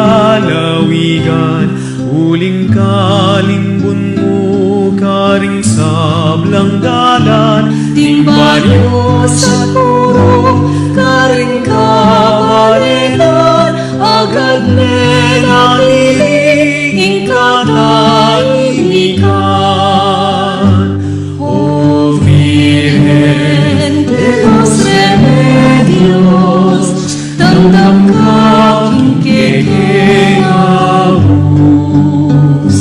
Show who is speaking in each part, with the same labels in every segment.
Speaker 1: lalawigan, uling kalimbun mo, karing sablang dalan,
Speaker 2: Timbanyo sa puro, karing kamalinan, agad nenaliling katahimikan. O Virgen de los Remedios, damdam kang kikingabus,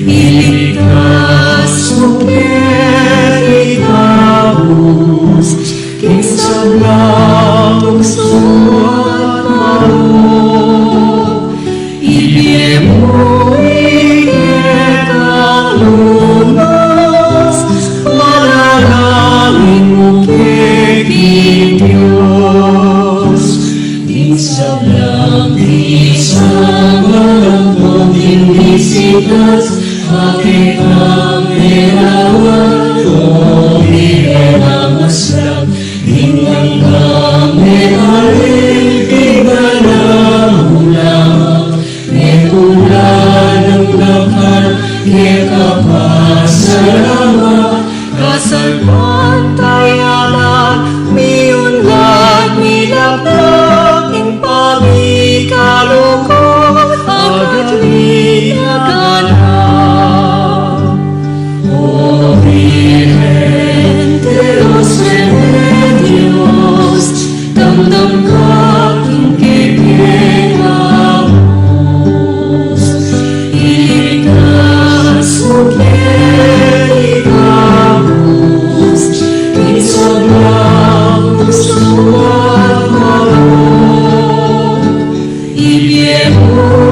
Speaker 2: iligtas mo kerigabus, king sablang suat maro, ibigay mo ikakalunas, manalangin mo kay Diyos. King sablang isang malambot, inisitas, aking ang linawan, o bigay ng maslam, tingnan kami alin, iba na ulang, netulan ng lakal, kikapasalamat, kasalpantayanan, miyunlad, milaplaking pamikalukot, agad linaganap. O Virgen de los Remedios, damdam kang kikingabus, iligtas mo kerigabus, king sablang suat maro, ibigay mo